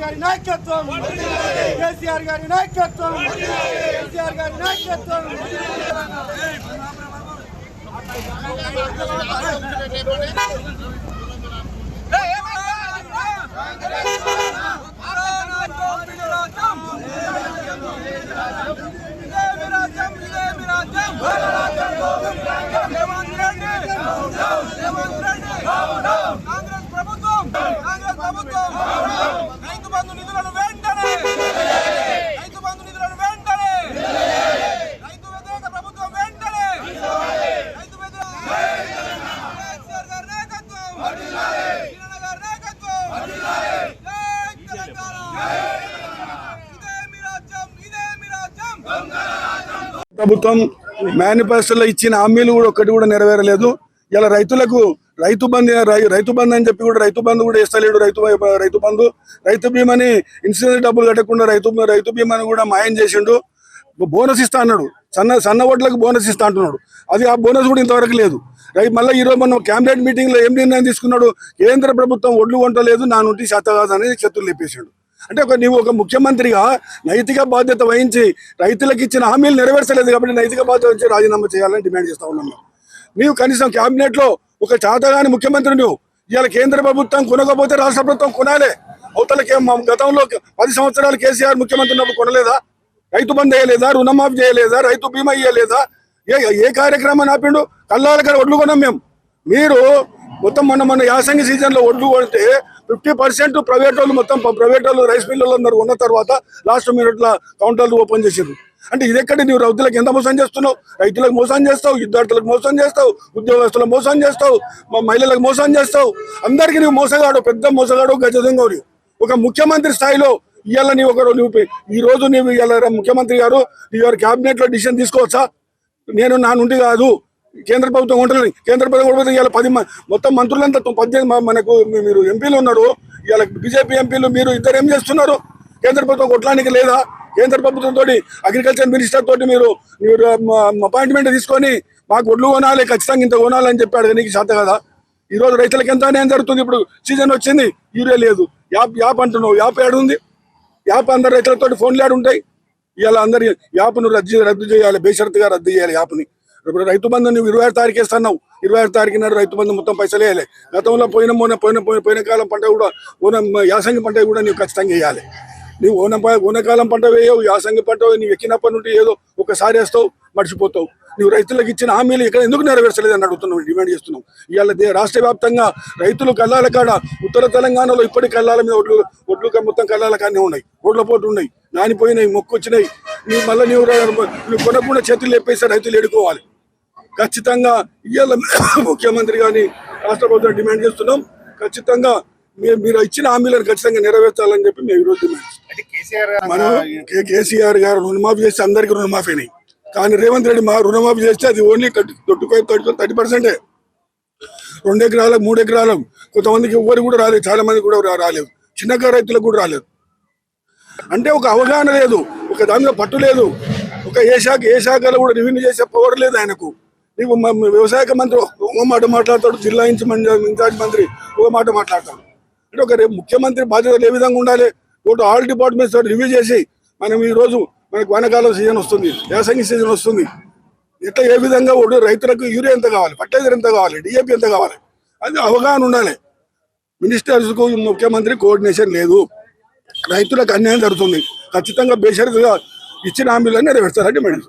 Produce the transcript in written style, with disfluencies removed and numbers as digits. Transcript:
గారి నాయకత్వం కేసీఆర్ గారి నాయకత్వం కేసీఆర్ గారి నాయకత్వం ప్రభుత్వం మేనిఫెస్టోలో ఇచ్చిన హామీలు కూడా ఒక్కటి కూడా నెరవేరలేదు. ఇలా రైతులకు రైతు బంధు అని చెప్పి కూడా రైతు బంధు కూడా ఇస్తలేడు. రైతు బంధు రైతు బీమాని ఇన్సూరెన్స్ డబ్బులు కట్టకుండా రైతు బీమాని కూడా మాయం చేసిండు. బోనస్ ఇస్తా అన్నాడు, సన్న ఓట్లకు బోనస్ ఇస్తా అంటున్నాడు. ఆ బోనస్ కూడా ఇంతవరకు లేదు. మళ్ళీ ఈరోజు మనం క్యాబినెట్ మీటింగ్ లో ఏం నిర్ణయం తీసుకున్నాడు, కేంద్ర ప్రభుత్వం ఒడ్లు కొంటలేదు, నా నుండి శాత కాదని చేతులు లేపేసాడు. అంటే నీవు ఒక ముఖ్యమంత్రిగా నైతిక బాధ్యత వహించి రైతులకు ఇచ్చిన హామీలు నెరవేర్చలేదు కాబట్టి నైతిక బాధ్యత వహించి రాజీనామా చేయాలని డిమాండ్ చేస్తా ఉన్నాం. నీవు కనీసం క్యాబినెట్ లో ఒక చాతగాని ముఖ్యమంత్రి నువ్వు. ఇవాళ కేంద్ర ప్రభుత్వం కొనకపోతే రాష్ట్ర ప్రభుత్వం కొనాలి. అవతలకి గతంలో 10 సంవత్సరాలు కేసీఆర్ ముఖ్యమంత్రి ఉన్నప్పుడు కొనలేదా? రైతు బంధు వేయలేదా? రుణమాఫీ చేయలేదా? రైతు బీమా ఇయ్యలేదా? ఏ కార్యక్రమాన్ని ఆపిండు? కల్లాలకడ ఒడ్లు కొన్నాం మేము. మీరు మొత్తం మొన్న యాసంగి సీజన్ లో ఒడ్లు కొడితే 50% ప్రైవేట్ వాళ్ళు, మొత్తం ప్రైవేట్ వాళ్ళు రైస్ మిల్లులు అందరూ ఉన్న తర్వాత లాస్ట్ మినిట్ల కౌంటర్లు ఓపెన్ చేసారు. అంటే ఇదెక్కడి నువ్వు రైతులకు ఎంత మోసం చేస్తున్నావు? రైతులకు మోసం చేస్తావు, విద్యార్థులకు మోసం చేస్తావు, ఉద్యోగస్తులకు మోసం చేస్తావు, మహిళలకు మోసం చేస్తావు. అందరికీ నువ్వు మోసగాడు, పెద్ద మోసగాడు, గజదొంగ. ఒక ముఖ్యమంత్రి స్థాయిలో ఇవాళ నువ్వు ఈ రోజు నీవు ఇవాళ ముఖ్యమంత్రి గారు నీ క్యాబినెట్ లో డిసిషన్ తీసుకోవచ్చా? నేను నా నుండి కాదు, కేంద్ర ప్రభుత్వం ఉంటుంది. కేంద్ర ప్రభుత్వం ఇవాళ 10 మొత్తం మంత్రులంతా 18 మనకు మీరు ఎంపీలు ఉన్నారు. ఇవాళ బీజేపీ ఎంపీలు మీరు ఇద్దరు ఏం చేస్తున్నారు? కేంద్ర ప్రభుత్వం కొట్టడానికి లేదా? కేంద్ర ప్రభుత్వంతో అగ్రికల్చర్ మినిస్టర్ తోటి మీరు అపాయింట్మెంట్ తీసుకొని మాకు ఒడ్లు కొనాలి, ఖచ్చితంగా ఇంత కొనాలని చెప్పాడు. నీకు శాత కదా? ఈ రోజు రైతులకు ఎంత అన్యాయం జరుగుతుంది. ఇప్పుడు సీజన్ వచ్చింది, యూరియా లేదు, యాప్ అంటున్నావు. యాప్ ఏడుంది? యాప్ అందరు రైతులతో ఫోన్లు ఆడుంటాయి. ఇవాళ అందరి యాప్ను రద్దు చేయాలి, బేషరతుగా రద్దు చేయాలి యాప్ని. ఇప్పుడు రైతు బంధు నువ్వు 26 తారీఖు వేస్తున్నావు. 26 తారీఖు నాడు రైతు బంధు మొత్తం పైసలు వేయాలి. గతంలో పోయిన కాలం పంట కూడా యాసంగి పంట కూడా నువ్వు ఖచ్చితంగా వేయాలి. నువ్వు ఓనకాలం పంట వేయవు, యాసంగి పంట నువ్వు ఎక్కినప్పటి నుండి ఏదో ఒకసారి వేస్తావు, మర్చిపోతావు. నువ్వు రైతులకు ఇచ్చిన హామీలు ఇక్కడ ఎందుకు నెరవేర్చలేదు అని అడుగుతున్నావు, డిమాండ్ చేస్తున్నావు. ఇవాళ రాష్ట్ర వ్యాప్తంగా రైతులు కల్లాల కాడ, ఉత్తర తెలంగాణలో ఇప్పటికి కల్లాల మీద ఒడ్లు మొత్తం కల్లాల కాడనే ఉన్నాయి, ఓడ్ల పోటు ఉన్నాయి, నానిపోయినాయి, మొక్కొచ్చినాయి. నువ్వు మళ్ళీ నువ్వు కొనకుండా చేతులు లేపేసి రైతులు ఎడుకోవాలి. ఖచ్చితంగా ఇవాళ ముఖ్యమంత్రి కానీ రాష్ట్ర ప్రభుత్వం డిమాండ్ చేస్తున్నాం. ఖచ్చితంగా మీరు ఇచ్చిన హామీలను ఖచ్చితంగా నెరవేర్చాలని చెప్పి మేము ఈరోజు కేసీఆర్ గారు రుణమాఫీ చేస్తే అందరికీ రుణమాఫీ అయినాయి. కానీ రేవంత్ రెడ్డి రుణమాఫీ చేస్తే అది ఓన్లీ 30% 2 ఎకరాలకు 3 ఎకరాలకు కొంతమందికి ఎవరు కూడా రాలేదు, చాలా మంది కూడా రాలేదు, చిన్నగా రైతులకు కూడా రాలేదు. అంటే ఒక అవగాహన లేదు, ఒక దానిలో పట్టు లేదు. ఒక ఏ శాఖలో కూడా రెవెన్యూ చేసే పవర్ లేదు ఆయనకు. నీకు వ్యవసాయ మంత్రి ఒక మాట మాట్లాడతాడు, జిల్లా ఇన్ఛార్జ్ మంత్రి ఒక మాట మాట్లాడతాడు. అంటే ఒక ముఖ్యమంత్రి బాధ్యతలు ఏ విధంగా ఉండాలి? ఆల్ డిపార్ట్మెంట్స్ రివ్యూ చేసి మనం ఈరోజు మనకు వానకాలం సీజన్ వస్తుంది, యాసంగి సీజన్ వస్తుంది, ఇట్లా ఏ విధంగా రైతులకు యూరియా ఎంత కావాలి, ఫర్టిలైజర్ ఎంత కావాలి, డిఏపి ఎంత కావాలి, అది అవగాహన ఉండాలి. మినిస్టర్స్కు ముఖ్యమంత్రి కోఆర్డినేషన్ లేదు, రైతులకు అన్యాయం జరుగుతుంది. ఖచ్చితంగా బేషరతుగా ఇచ్చిన హామీలన్నీ నెరవేర్చాలని డిమాండ్.